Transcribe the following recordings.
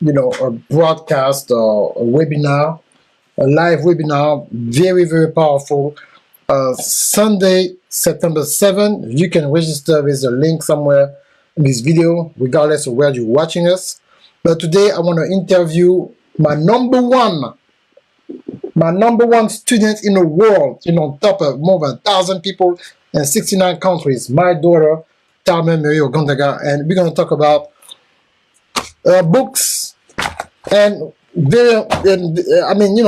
a broadcast or a webinar, a live webinar, very, very powerful. Sunday, September 7th, you can register with a link somewhere in this video, regardless of where you're watching us. But today I want to interview my number one student in the world, on top of more than 1,000 people in 69 countries, my daughter, Talmer-Marie Ogandaga, and we're going to talk about books and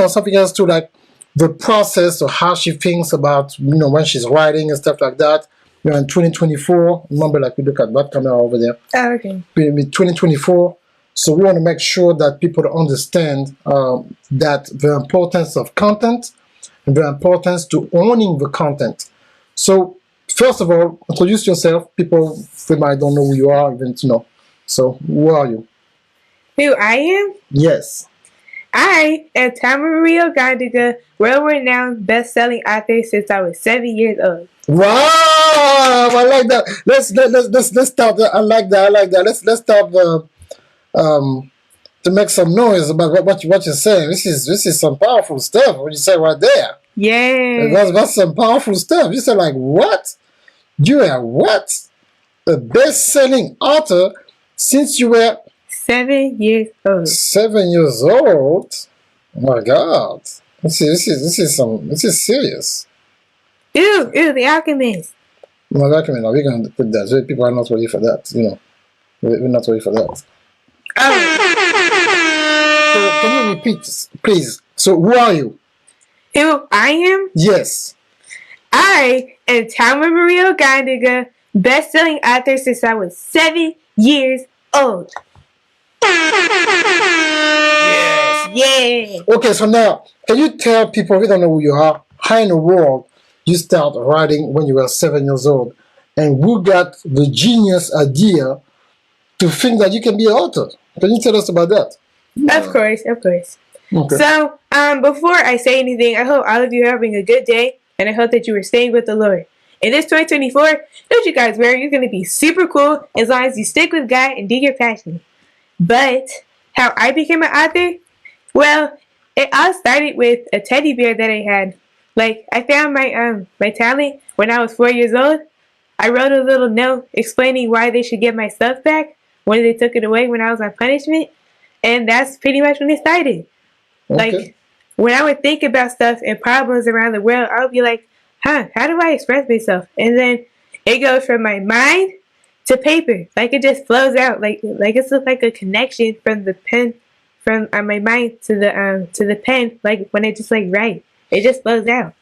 something else too, like the process of how she thinks about, when she's writing and stuff like that. In 2024, remember, like we look at that camera over there. Oh, okay. In 2024, so we want to make sure that people understand that the importance of content and the importance to owning the content. So first of all, introduce yourself. People might don't know who you are, even to know. So who are you? Who I am? Yes. I am Talmer-Marie Ogandaga, world-renowned best-selling author since I was 7 years old. Wow, I like that. Let's start. I like that. Let's start to make some noise about what you're saying. This is some powerful stuff. What you say right there. Yeah. That's some powerful stuff. You said, like, what? You are what? A best-selling author since you were 7 years old. 7 years old? Oh my God. This is serious. Ooh, The Alchemist. No, we're going to put that. So people are not ready for that. We're not ready for that. Oh. So can you repeat, please? So who are you? Who I am? Yes. I am Talmer-Marie Ogandaga, best-selling author since I was 7 years old. Yes. Yeah. Okay, so now, can you tell people who don't know who you are, how in the world you start writing when you were 7 years old, and who got the genius idea to think that you can be an author? Can you tell us about that? Of course. Okay. So, before I say anything, I hope all of you are having a good day, and I hope that you are staying with the Lord. In this 2024, don't you guys worry, you're going to be super cool as long as you stick with God and do your passion. But how I became an author? Well, it all started with a teddy bear that I had. Like, I found my talent when I was 4 years old. I wrote a little note explaining why they should get my stuff back when they took it away when I was on punishment. And that's pretty much when it started. Okay. Like, when I would think about stuff and problems around the world, I would be like, how do I express myself? And then it goes from my mind to paper. Like, it just flows out. Like it's just like a connection from the pen, from my mind to the pen. Like, when I just write, it just flows out.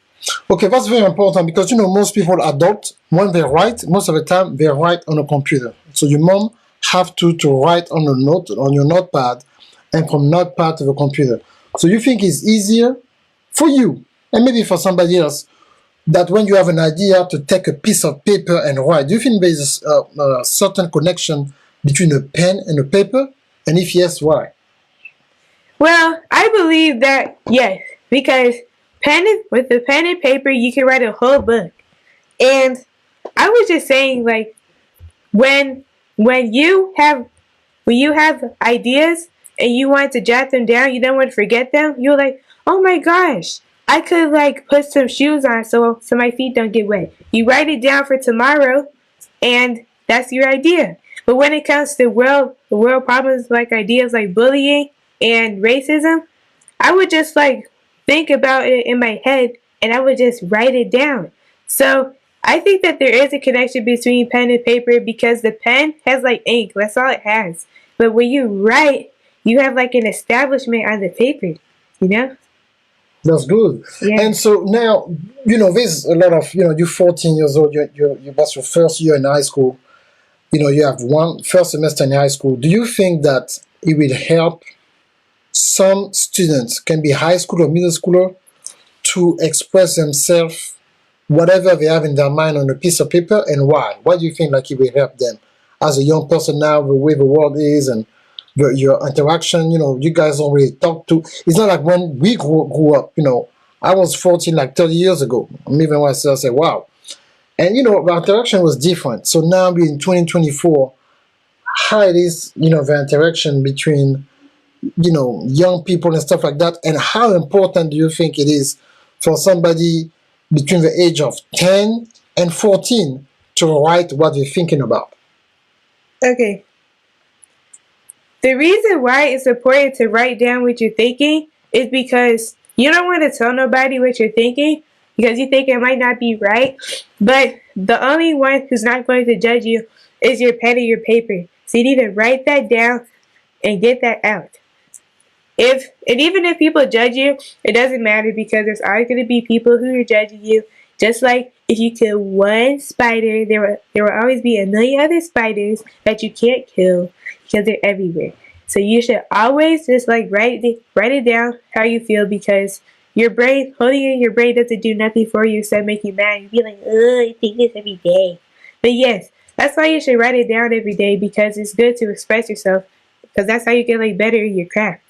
Okay, that's very important because most people adults, when they write, most of the time they write on a computer. So your mom have to write on your notepad, and from notepad to the computer. So you think it's easier for you, and maybe for somebody else, that when you have an idea to take a piece of paper and write, do you think there's a certain connection between a pen and a paper? And if yes, why? Well, I believe that yes, because with the pen and paper, you can write a whole book. And I was just saying, like, when you have ideas and you want to jot them down, you don't want to forget them. You're like, oh my gosh, I could put some shoes on so my feet don't get wet. You write it down for tomorrow, and that's your idea. But when it comes to world problems, like ideas like bullying and racism, I would just think about it in my head, and I would just write it down. So I think that there is a connection between pen and paper because the pen has ink. That's all it has. But when you write, you have an establishment on the paper, That's good. Yeah. And so now, there's a lot of, you're 14 years old, that's your first year in high school. You have one first semester in high school. Do you think that it will help some students, can be high school or middle schooler, to express themselves, whatever they have in their mind on a piece of paper, and why? Why do you think it will help them? As a young person now, the way the world is and your interaction, you guys don't really talk to. It's not like when we grew up, I was 14 30 years ago. I'm even when I say, wow. And, the interaction was different. So now we're in 2024, how it is, the interaction between young people and stuff like that? And how important do you think it is for somebody between the age of 10 and 14 to write what they're thinking about? Okay. The reason why it's important to write down what you're thinking is because you don't want to tell nobody what you're thinking because you think it might not be right. But the only one who's not going to judge you is your pen and your paper. So you need to write that down and get that out. Even if people judge you, it doesn't matter because there's always going to be people who are judging you. Just like if you kill one spider, there will always be a million other spiders that you can't kill because they're everywhere. So you should always just like write it down how you feel because holding it in your brain doesn't do nothing for you except make you mad. You'd be like, oh, I think this every day. But yes, that's why you should write it down every day because it's good to express yourself because that's how you get like better in your craft.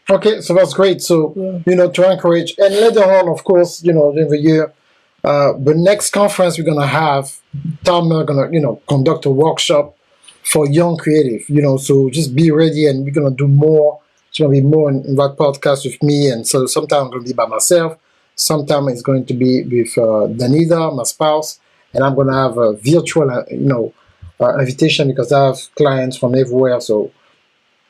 Okay, so that's great. So, to encourage, and later on, of course, during the year, the next conference we're going to have, Talmer going to, conduct a workshop for young creative, so just be ready and we're going to do more. It's going to be more in that podcast with me. And so sometimes I'm going to be by myself. Sometimes it's going to be with Danita, my spouse, and I'm going to have a virtual, invitation because I have clients from everywhere. So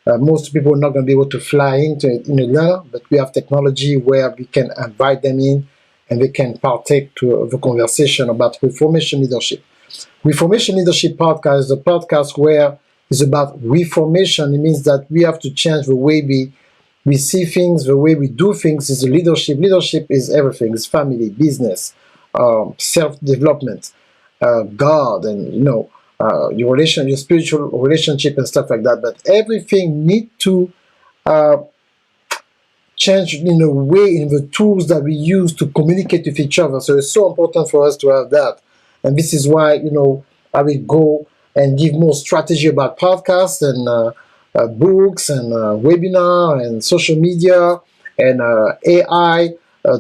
most people are not going to be able to fly into Atlanta, but we have technology where we can invite them in and they can partake to the conversation about Reformation Leadership. Reformation Leadership podcast is a podcast where it's about reformation. It means that we have to change the way we see things, the way we do things is leadership. Leadership is everything. It's family, business, self-development, God, and, your spiritual relationship and stuff like that. But everything need to change in a way in the tools that we use to communicate with each other. So it's so important for us to have that. And this is why, I will go and give more strategy about podcasts and books and webinar and social media and AI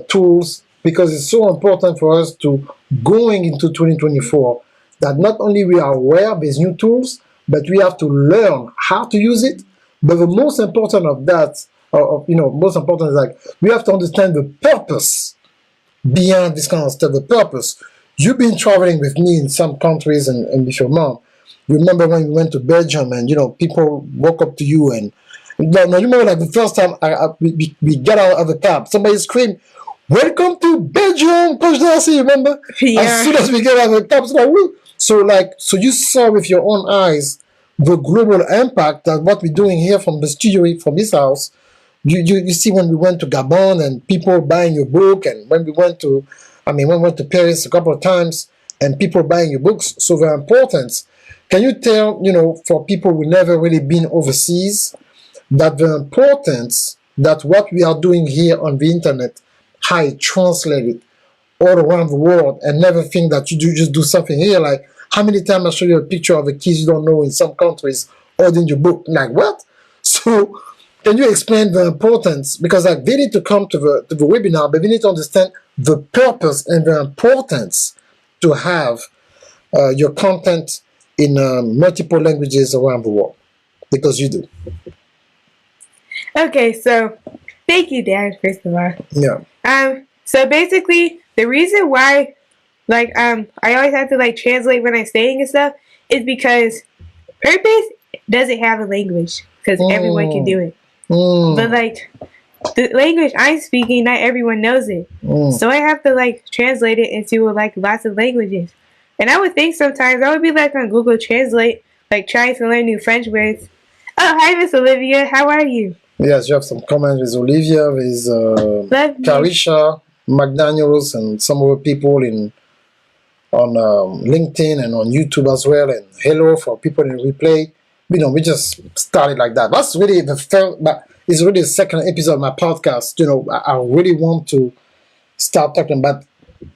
tools, because it's so important for us to going into 2024 that not only we are aware of these new tools, but we have to learn how to use it. But the most important of that, most important is like we have to understand the purpose beyond this kind of stuff. The purpose. You've been traveling with me in some countries and with your mom. You remember when we went to Belgium and people walk up to you and you remember like the first time we got out of the cab, somebody screamed, "Welcome to Belgium, Coach Darcy!" Remember? Yeah. As soon as we get out of the cab, it's like, woo! So you saw with your own eyes the global impact that what we're doing here from the studio, from this house. You see when we went to Gabon and people buying your book, and when we went to Paris a couple of times and people buying your books. So the importance. Can you tell, for people who never really been overseas, that the importance that what we are doing here on the internet, how it translated all around the world, and never think that you just do something here. Like, how many times I show you a picture of a kid you don't know in some countries holding your book? Like, what? So, can you explain the importance? Because they need to come to the webinar, but they need to understand the purpose and the importance to have your content in multiple languages around the world, because you do. Okay, so thank you, Dad, first of all. Yeah. So basically, the reason why, I always have to translate when I'm saying and stuff is because purpose doesn't have a language because everyone can do it. But the language I'm speaking, not everyone knows it. So I have to translate it into lots of languages. And I would think sometimes I would be on Google Translate, trying to learn new French words. Oh, hi, Miss Olivia. How are you? Yes, you have some comments with Olivia, with Carisha, McDaniels, and some other people on LinkedIn and on YouTube as well. And hello for people in replay. We just started like that. That's really the first, but it's really the second episode of my podcast. I really want to start talking about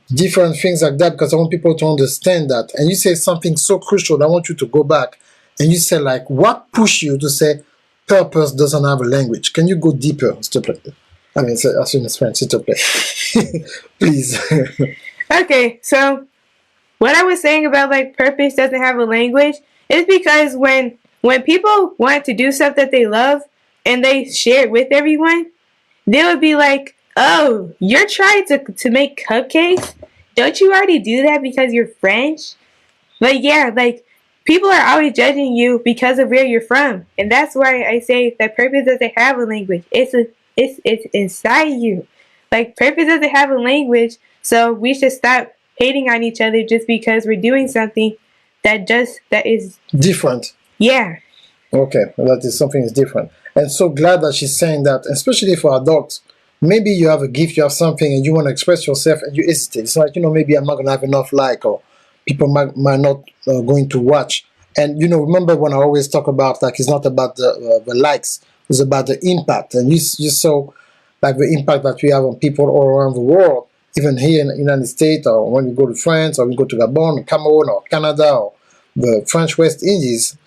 different things like that because I want people to understand that. And you say something so crucial. I want you to go back and you say what pushed you to say purpose doesn't have a language? Can you go deeper, s'il te plaît? I mean, as soon as French, s'il te plaît. Please. Okay, so what I was saying about purpose doesn't have a language is because when people want to do stuff that they love, and they share it with everyone, they would be like, "Oh, you're trying to make cupcakes? Don't you already do that because you're French?" Like, yeah, like people are always judging you because of where you're from, and that's why I say that purpose doesn't have a language. It's inside you. Like purpose doesn't have a language, so we should stop hating on each other just because we're doing something that is Different. yeah. Okay, well, that is something is different. And so glad that she's saying that, especially for adults. Maybe you have a gift, you have something, and you want to express yourself, and you hesitate. It's like, maybe I'm not going to have enough like, or people might not going to watch. And, remember when I always talk about, like, it's not about the likes, it's about the impact. And you saw, like, the impact that we have on people all around the world, even here in the United States, or when we go to France, or we go to Gabon, Cameroon, or Canada, or the French West Indies.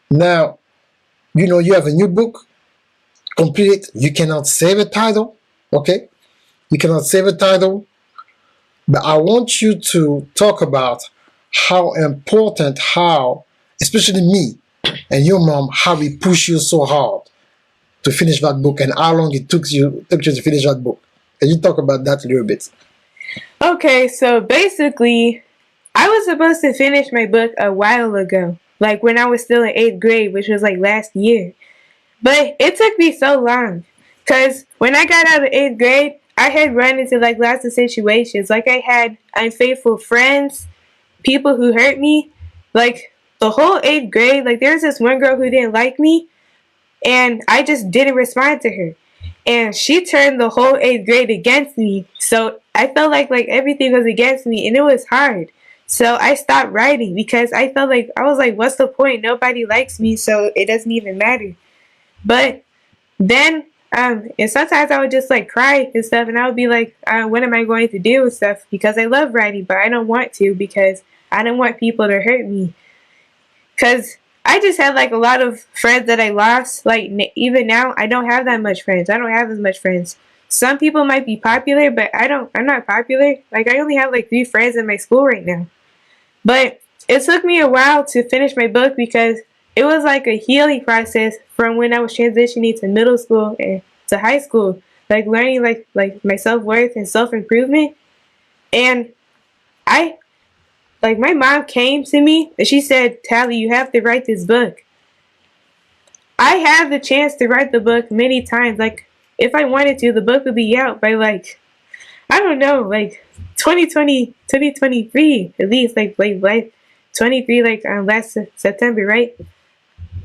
Now, you have a new book, complete. You cannot save a title, okay? You cannot save a title, but I want you to talk about how important, especially me and your mom, how we push you so hard to finish that book, and how long it took you to finish that book. Can you talk about that a little bit? Okay, so basically, I was supposed to finish my book a while ago, like when I was still in 8th grade, which was like last year. But it took me so long, because when I got out of 8th grade, I had run into like lots of situations. Like I had unfaithful friends, people who hurt me. Like the whole 8th grade, like there was this one girl who didn't like me, and I just didn't respond to her. And she turned the whole 8th grade against me. So I felt like everything was against me, and it was hard. So I stopped writing because I felt like, I was like, what's the point? Nobody likes me, so it doesn't even matter. But then, and sometimes I would just like cry and stuff, and I would be like, what am I going to do with stuff? Because I love writing, but I don't want to because I don't want people to hurt me. Because I just had like a lot of friends that I lost. Like even now, I don't have that much friends. I don't have as much friends. Some people might be popular, but I'm not popular. Like I only have like 3 friends in my school right now. But it took me a while to finish my book because it was like a healing process from when I was transitioning to middle school and to high school, like learning like my self-worth and self-improvement. And my mom came to me and she said, "Tally, you have to write this book." I have the chance to write the book many times. Like if I wanted to, the book would be out by like, I don't know, like 2023 at least, like 23, like last September, right?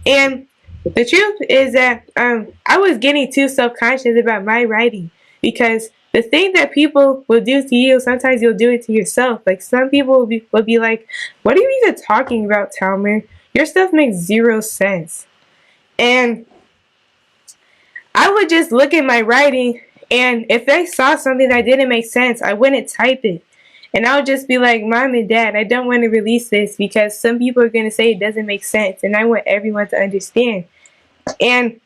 And the truth is that I was getting too self-conscious about my writing, because the thing that people will do to you, sometimes you'll do it to yourself. Like some people will be like, "What are you even talking about, Talmer? Your stuff makes 0 sense." And I would just look at my writing, and if I saw something that didn't make sense, I wouldn't type it. And I would just be like, "Mom and Dad, I don't want to release this because some people are going to say it doesn't make sense, and I want everyone to understand." And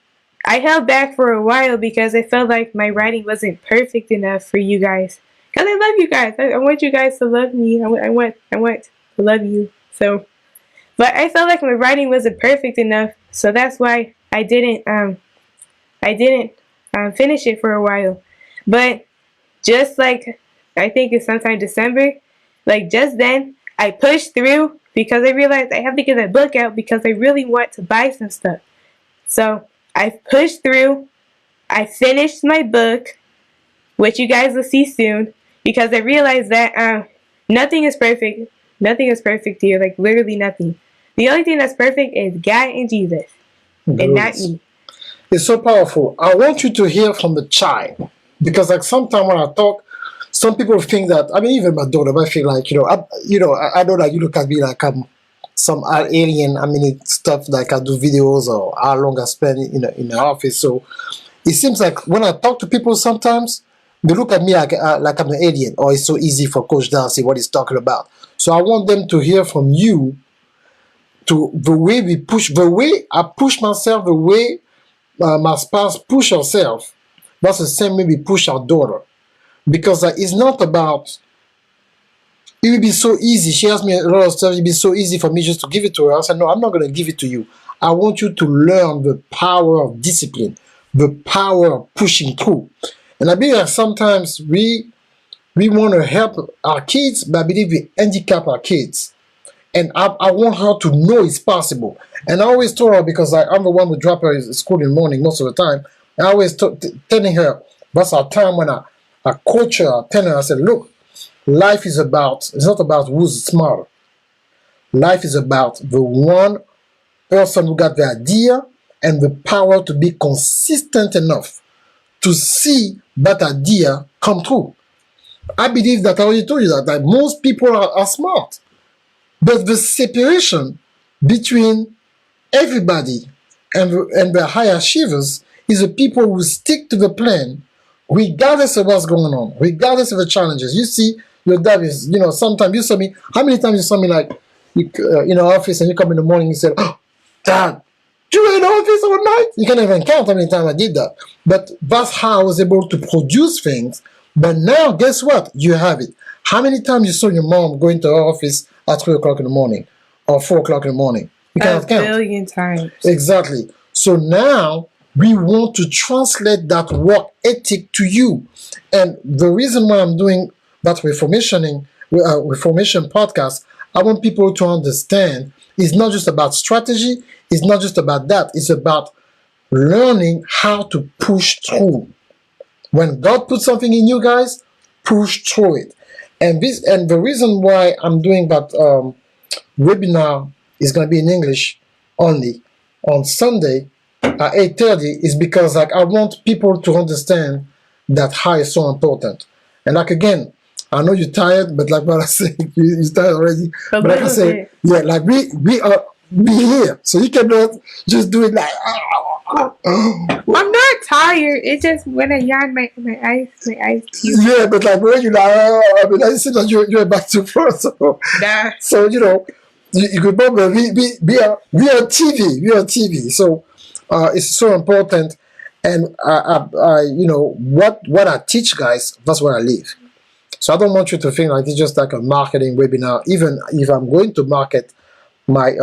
I held back for a while because I felt like my writing wasn't perfect enough for you guys. Because I love you guys. I want you guys to love me. I want to love you. So, but I felt like my writing wasn't perfect enough, so that's why I didn't finish it for a while. But just like I think it's sometime December, like just then I pushed through because I realized I have to get that book out because I really want to buy some stuff. So I pushed through. I finished my book, which you guys will see soon, because I realized that nothing is perfect. Nothing is perfect here, like literally nothing. The only thing that's perfect is God and Jesus, and not me. It's so powerful. I want you to hear from the child, because like sometimes when I talk, some people think that, I mean, even my daughter, I feel like, I know that you look at me like I'm some alien. I mean, it's stuff like I do videos or how long I spend in the office. So it seems like when I talk to people sometimes, they look at me like I'm an alien, or it's so easy for Coach Darcy what he's talking about. So I want them to hear from you, to the way we push, the way I push myself, the way my spouse push herself. That's the same way we push our daughter. Because it's not about, it would be so easy. She asked me a lot of stuff. It would be so easy for me just to give it to her. I said, no, I'm not going to give it to you. I want you to learn the power of discipline, the power of pushing through. And I believe that sometimes we want to help our kids, but I believe we handicap our kids. And I want her to know it's possible. And I always told her, because I'm the one who drop her at school in the morning most of the time, I always telling her, that's our time when I coach her, I tell her, I said, look, life is it's not about who's smarter. Life is about the one person who got the idea and the power to be consistent enough to see that idea come true. I believe that I already told you that most people are smart. But the separation between everybody and the high achievers is the people who stick to the plan regardless of what's going on, regardless of the challenges. You see, your dad is, sometimes you saw me, how many times you saw me like, in the office and you come in the morning and you said, oh, Dad, you were in the office all night? You can't even count how many times I did that. But that's how I was able to produce things. But now, guess what? You have it. How many times you saw your mom going to her office at 3 o'clock in the morning or 4 o'clock in the morning? You cannot count. 1 billion times. Exactly. So now we want to translate that work ethic to you. And the reason why I'm doing that reformation podcast, I want people to understand it's not just about strategy, it's not just about that, it's about learning how to push through. When God puts something in you guys, push through it. And the reason why I'm doing that webinar is going to be in English only on Sunday at 8:30 is because I want people to understand that how is so important. And again, I know you're tired, but like what I say, you're tired already. But like I say, yeah, we are here, so you cannot just do it like. I'm not tired. It's just when I yawn, my eyes cube. Yeah, but like when you I see that you're back to front. So, nah. So you remember we are TV. We are TV. So it's so important. And what I teach guys, that's what I live. So I don't want you to think like it's just like a marketing webinar. Even if I'm going to market my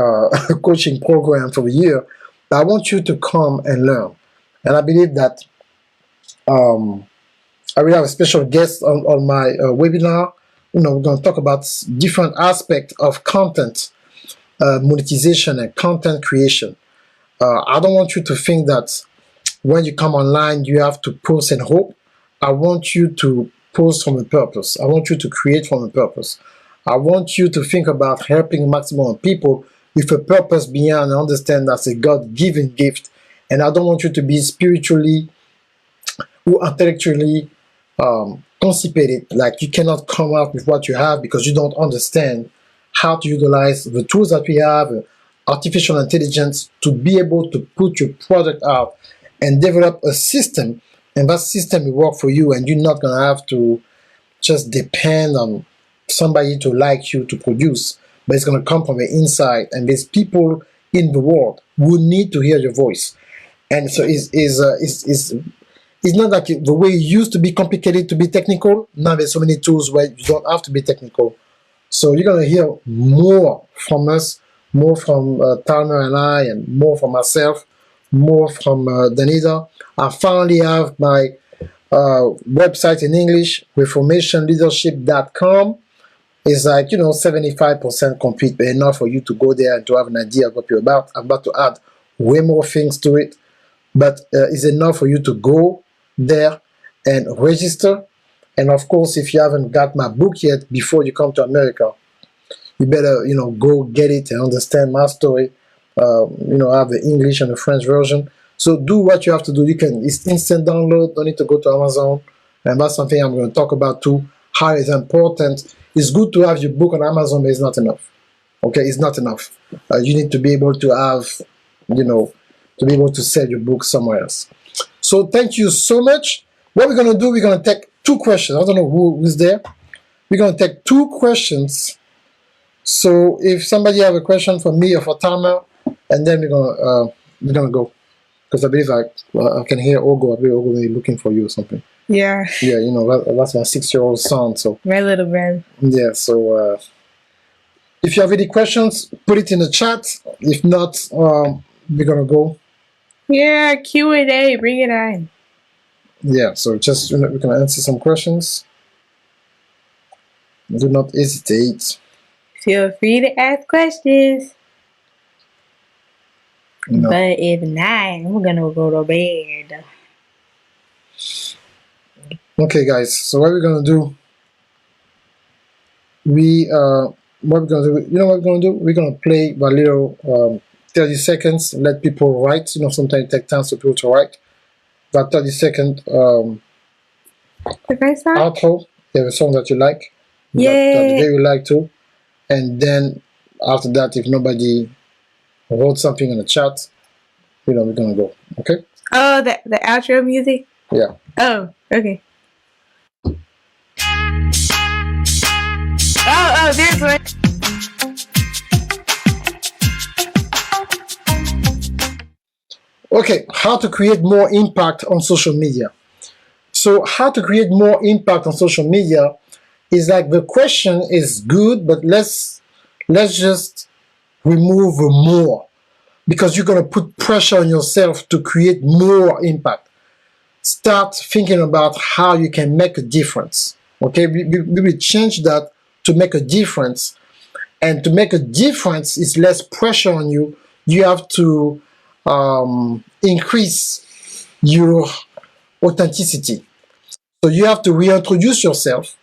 coaching program for the year, I want you to come and learn. And I believe that I will have a special guest on my webinar. We're going to talk about different aspects of content monetization and content creation. I don't want you to think that when you come online, you have to post and hope. I want you to post from a purpose. I want you to create from a purpose. I want you to think about helping maximum people with a purpose beyond and understand that's a God-given gift. And I don't want you to be spiritually or intellectually constipated. Like you cannot come out with what you have because you don't understand how to utilize the tools that we have, artificial intelligence, to be able to put your product out and develop a system. And that system will work for you, and you're not going to have to just depend on somebody to like you to produce, but it's going to come from the inside. And there's people in the world who need to hear your voice. And so it's not like the way it used to be complicated to be technical. Now there's so many tools where you don't have to be technical. So you're going to hear more from us, more from Talmer and I, and more from myself, more from Danita. I finally have my website in English, reformationleadership.com. It's like, 75% complete, but enough for you to go there and to have an idea of what you're about. I'm about to add way more things to it, but it's enough for you to go there and register. And of course, if you haven't got my book yet before you come to America, you better, go get it and understand my story. I have the English and the French version. So do what you have to do. It's instant download. Don't need to go to Amazon. And that's something I'm going to talk about too. How it's important. It's good to have your book on Amazon, but it's not enough. Okay, it's not enough. You need to be able to have, to be able to sell your book somewhere else. So thank you so much. What we're going to do, we're going to take 2 questions. I don't know who's there. We're going to take 2 questions. So if somebody have a question for me or for Talmer, and then we're gonna go, because I believe I can hear Ogo. I believe Ogo may be looking for you or something. Yeah. Yeah, that's my 6-year-old son. So my little man. Yeah. So if you have any questions, put it in the chat. If not, we're gonna go. Yeah, Q&A, bring it on. Yeah, so just we can answer some questions. Do not hesitate. Feel free to ask questions. No. But if not, I'm gonna go to bed. Okay, guys. So what we're gonna do? What we're gonna do? You know what we're gonna do? We're gonna play a little 30 seconds. Let people write. You know, sometimes it takes time for people to write. That 30-second The first song? outro. You have a song that you like. Yeah. That they will like too. And then after that, if nobody wrote something in the chat, we're gonna go. Okay? Oh, the outro music? Yeah. Oh, okay. Oh, there's one. Okay, how to create more impact on social media. So how to create more impact on social media is like the question is good, but let's just remove more, because you're going to put pressure on yourself to create more impact. Start thinking about how you can make a difference. Okay, we will change that to make a difference. And to make a difference is less pressure on you. You have to increase your authenticity. So you have to reintroduce yourself,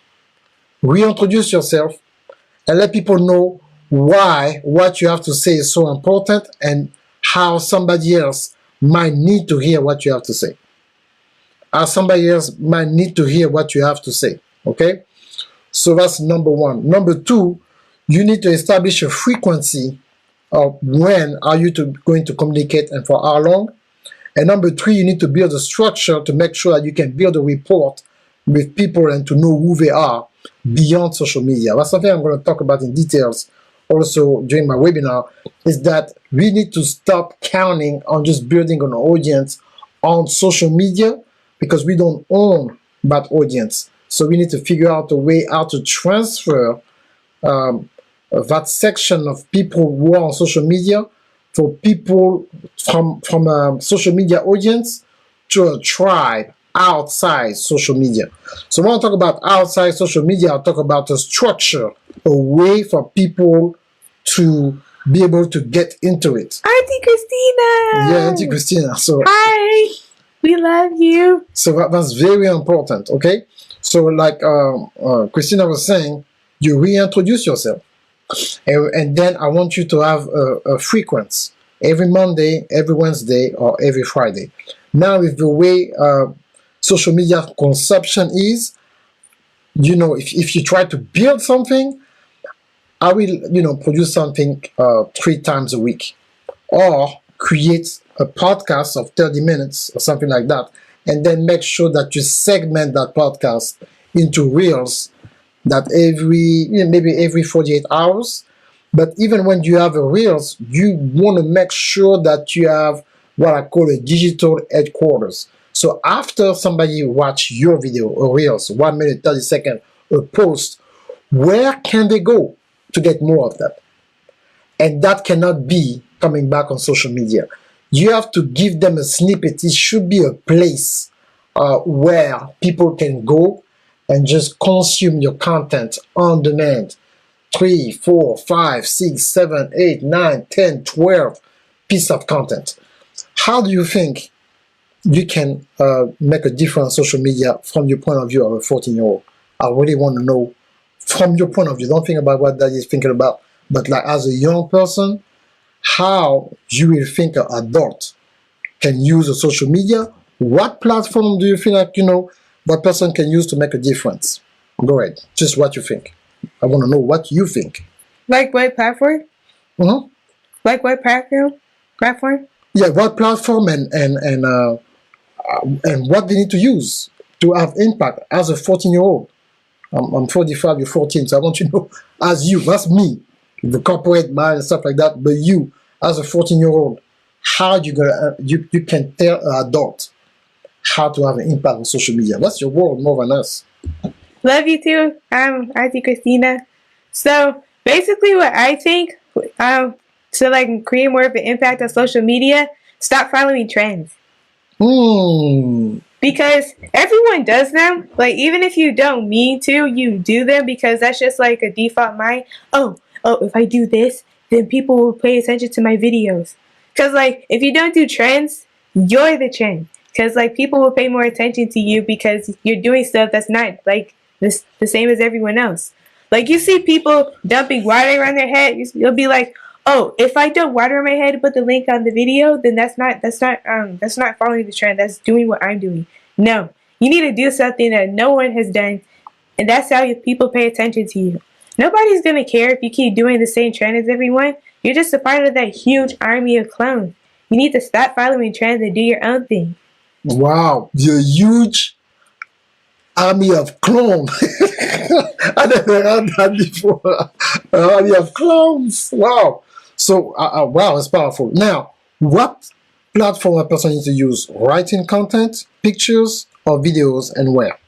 and let people know why what you have to say is so important and how somebody else might need to hear what you have to say. Somebody else might need to hear what you have to say. Okay? So that's number one. Number two, you need to establish a frequency of when are you going to communicate and for how long. And number three, you need to build a structure to make sure that you can build a rapport with people and to know who they are beyond social media. That's something I'm going to talk about in details also during my webinar, is that we need to stop counting on just building an audience on social media, because we don't own that audience. So we need to figure out a way how to transfer that section of people who are on social media for people from a social media audience to a tribe outside social media. So when I talk about outside social media, I'll talk about a structure, a way for people to be able to get into it. Auntie Christina! Yeah, Auntie Christina. So hi! We love you. So that's very important, okay? So like Christina was saying, you reintroduce yourself. And then I want you to have a frequency every Monday, every Wednesday, or every Friday. Now, with the way social media consumption is, if you try to build something, I will, produce something 3 times a week, or create a podcast of 30 minutes or something like that, and then make sure that you segment that podcast into reels that maybe every 48 hours. But even when you have a reels, you want to make sure that you have what I call a digital headquarters. So after somebody watch your video or reels, 1 minute, 30 seconds, a post, where can they go to get more of that? And that cannot be coming back on social media. You have to give them a snippet. It should be a place where people can go and just consume your content on demand. 3, 4, 5, 6, 7, 8, 9, 10, 12 pieces of content. How do you think you can make a difference on social media from your point of view of a 14-year-old? I really want to know from your point of view. Don't think about what that is thinking about, but like as a young person, how you will think an adult can use a social media. What platform do you feel like, that person can use to make a difference? Go ahead. Just what you think. I want to know what you think. Like what platform? Mm-hmm. Like what platform? Yeah, what platform and what they need to use to have impact as a 14-year-old. I'm 45, you're 14, so I want you to know, as you, that's me, the corporate mind and stuff like that, but you, as a 14-year-old, how you can tell an adult how to have an impact on social media. That's your world more than us. Love you too. I'm Auntie Christina. So basically what I think to like create more of an impact on social media, stop following trends. Hmm. Because everyone does them. Like, even if you don't mean to, you do them because that's just like a default mind. Oh, if I do this, then people will pay attention to my videos. Because, like, if you don't do trends, you're the trend. Because, like, people will pay more attention to you because you're doing stuff that's not, like, the same as everyone else. Like, you see people dumping water on their head, you'll be like, oh, if I dump water on my head and put the link on the video, then that's not following the trend. That's doing what I'm doing. No, you need to do something that no one has done, and that's how people pay attention to you. Nobody's gonna care if you keep doing the same trend as everyone. You're just a part of that huge army of clones. You need to stop following trends and do your own thing. Wow, the huge army of clones. I never heard that before. An army of clones. Wow. So, wow, it's powerful. Now, what platform a person needs to use? Writing content, pictures, or videos, and where?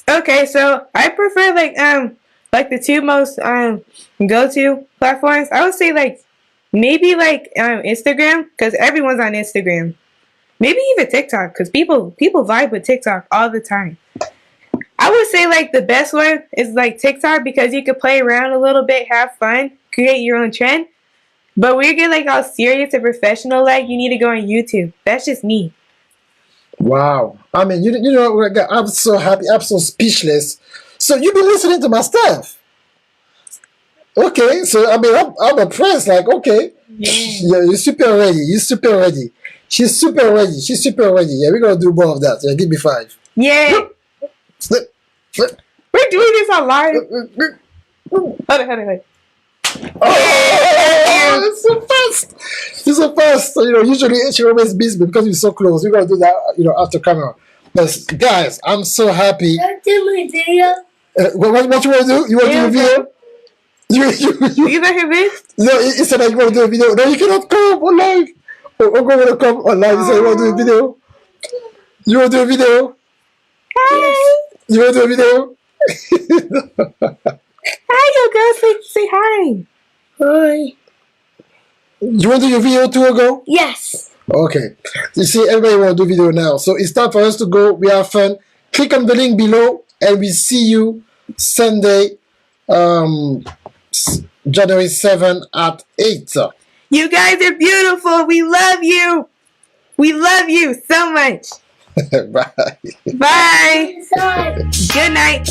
Okay, so I prefer like the two most go-to platforms. I would say maybe Instagram, because everyone's on Instagram. Maybe even TikTok, because people vibe with TikTok all the time. I would say the best one is TikTok, because you could play around a little bit, have fun, create your own trend. But when you get all serious and professional, you need to go on YouTube. That's just me. Wow. I mean, you know, I'm so happy. I'm so speechless. So you've been listening to my stuff. Okay. So, I mean, I'm impressed. Okay. Yeah, you're super ready. You're super ready. She's super ready. She's super ready. Yeah, we're going to do more of that. Yeah, give me 5. Yeah. Flip. We're doing this on live. Hold on. Oh, it's so fast. It's so fast. So, usually she always beats me because we're so close. We're going to do that, after camera. But guys, I'm so happy. Don't do my video. What you want to do? You want to do a video? You not convinced? No, he said that you want to do a video. No, you cannot come on live. I'm going to come on live. He said you want to do a video. You want to do a video? Hi. You want to do a video? Hi, girl. Say hi. Hi. You want to do your video too, go? Yes. Okay. You see, everybody want to do video now. So it's time for us to go. We have fun. Click on the link below, and we see you Sunday, January 7 at 8. You guys are beautiful. We love you. We love you so much. Bye. Bye. Inside. Good night.